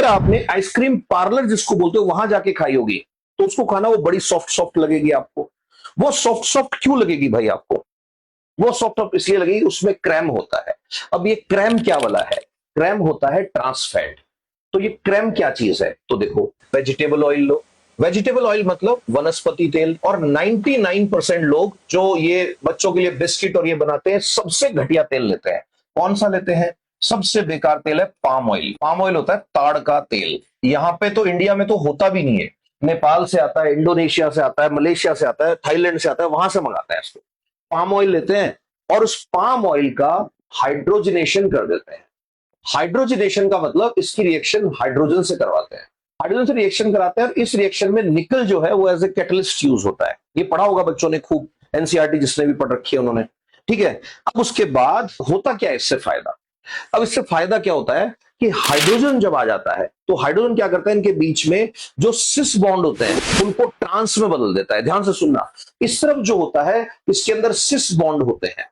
अगर आपने ice cream parlour जिसको बोलते हो वहां जाके खाई होगी तो उसको खाना वो बड़ी सॉफ्ट सॉफ्ट लगेगी आपको। वो सॉफ्ट सॉफ्ट क्यों लगेगी भाई आपको? वो सॉफ्ट सॉफ्ट इसलिए लगेगी उसमें क्रैम होता है। अब ये क्रैम क्या वाला है? क्रैम होता है ट्रांस फैट। तो ये क्रैम क्या चीज है? तो देखो, वेजिटेबल ऑयल लो। वेजिटेबल ऑयल मतलब वनस्पति तेल। और 99% लोग जो ये बच्चों के लिए बिस्किट और ये बनाते हैं सबसे घटिया तेल लेते हैं। कौन सा लेते हैं? सबसे बेकार तेल है पाम ऑयल। पाम ऑयल होता है ताड़ का तेल। यहां पे तो इंडिया में तो होता भी नहीं है। नेपाल से आता है, इंडोनेशिया से आता है, मलेशिया से आता है, थाईलैंड से आता है, वहां से मंगाता है इसको। पाम ऑयल लेते हैं और उस पाम ऑयल का हाइड्रोजनेशन कर देते हैं। हाइड्रोजनेशन का मतलब इसकी रिएक्शन हाइड्रोजन से करवाते हैं। हाइड्रोजन से रिएक्शन कराते हैं और इस रिएक्शन में निकल जो है वो एज ए कैटलिस्ट यूज होता है। ये पढ़ा होगा बच्चों ने खूब, एनसीईआरटी जिसने भी पढ़ रखी है उन्होंने। ठीक है। अब उसके बाद होता क्या है इससे फायदा? अब इससे फायदा क्या होता है कि हाइड्रोजन जब आ जाता है तो हाइड्रोजन क्या करता है, इनके बीच में जो सिस बॉन्ड होते हैं उनको ट्रांस में बदल देता है। ध्यान से सुनना, इस तरफ जो होता है इसके अंदर सिस बॉन्ड होते हैं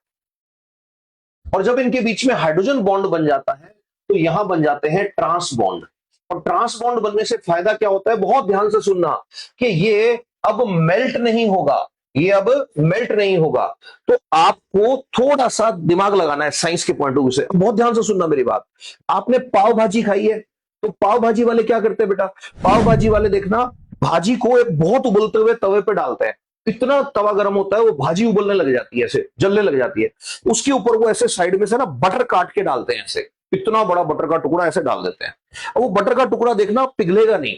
और जब इनके बीच में हाइड्रोजन बॉन्ड बन जाता है तो यहां बन जाते हैं ट्रांस बॉन्ड। और ट्रांस बॉन्ड बनने से फायदा क्या होता है, बहुत ध्यान से सुनना, कि ये अब मेल्ट नहीं होगा। ये अब मेल्ट नहीं होगा। तो आपको थोड़ा सा दिमाग लगाना है साइंस के पॉइंट ऑफ व्यू से। बहुत ध्यान से सुनना मेरी बात। आपने पाव भाजी खाई है, तो पाव भाजी वाले क्या करते हैं बेटा? पाव भाजी वाले देखना, भाजी को एक बहुत उबलते हुए तवे पे डालते हैं। इतना तवा गर्म होता है वो भाजी उबलने लग जाती है, ऐसे जलने लग जाती है। उसके ऊपर वो ऐसे साइड में से ना बटर काट के डालते हैं, ऐसे इतना बड़ा बटर का टुकड़ा ऐसे डाल देते हैं। और वो बटर का टुकड़ा देखना पिघलेगा नहीं।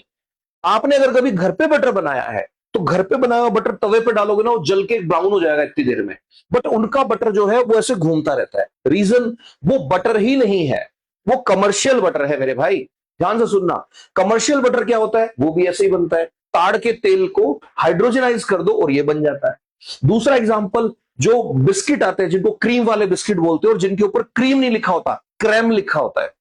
आपने अगर कभी घर पे बटर बनाया है तो घर पे बनाया हुआ बटर तवे पे डालोगे ना, वो जल के ब्राउन हो जाएगा इतनी देर में। बट उनका बटर जो है वो ऐसे घूमता रहता है। रीजन, वो बटर ही नहीं है, वो कमर्शियल बटर है मेरे भाई। ध्यान से सुनना, कमर्शियल बटर क्या होता है? वो भी ऐसे ही बनता है। ताड़ के तेल को हाइड्रोजनाइज कर दो और ये बन जाता है। दूसरा एग्जांपल, जो बिस्किट आते हैं जिनको क्रीम वाले बिस्किट बोलते हैं और जिनके ऊपर क्रीम नहीं लिखा होता, क्रैम लिखा होता है,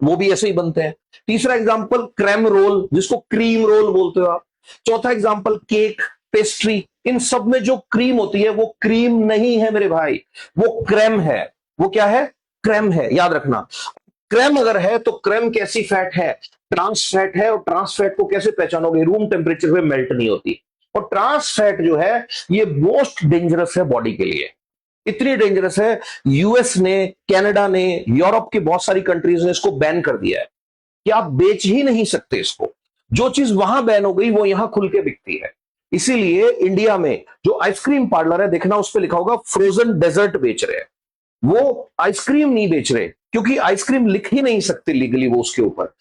वो भी ऐसे ही बनते हैं। तीसरा एग्जांपल, क्रैम रोल जिसको क्रीम रोल बोलते हो आप। चौथा एग्जांपल, केक, पेस्ट्री। इन सब में जो क्रीम होती है वो क्रीम नहीं है मेरे भाई, वो क्रैम है। वो क्या है? क्रैम है, याद रखना। क्रैम अगर है तो क्रैम कैसी फैट है? ट्रांस फैट है। और ट्रांस फैट को कैसे पहचानोगे? रूम टेम्परेचर पे मेल्ट नहीं होती। और ट्रांस फैट जो है ये मोस्ट डेंजरस है बॉडी के लिए। इतनी डेंजरस है, यूएस ने, कनाडा ने, यूरोप की बहुत सारी कंट्रीज ने इसको बैन कर दिया है कि आप बेच ही नहीं सकते इसको। जो चीज वहां बैन हो गई वो यहां खुल के बिकती है। इसीलिए इंडिया में जो आइसक्रीम पार्लर है, देखना उस पर लिखा होगा फ्रोजन डेजर्ट बेच रहे हैं। वो आइसक्रीम नहीं बेच रहे, क्योंकि आइसक्रीम लिख ही नहीं सकते लीगली वो उसके ऊपर।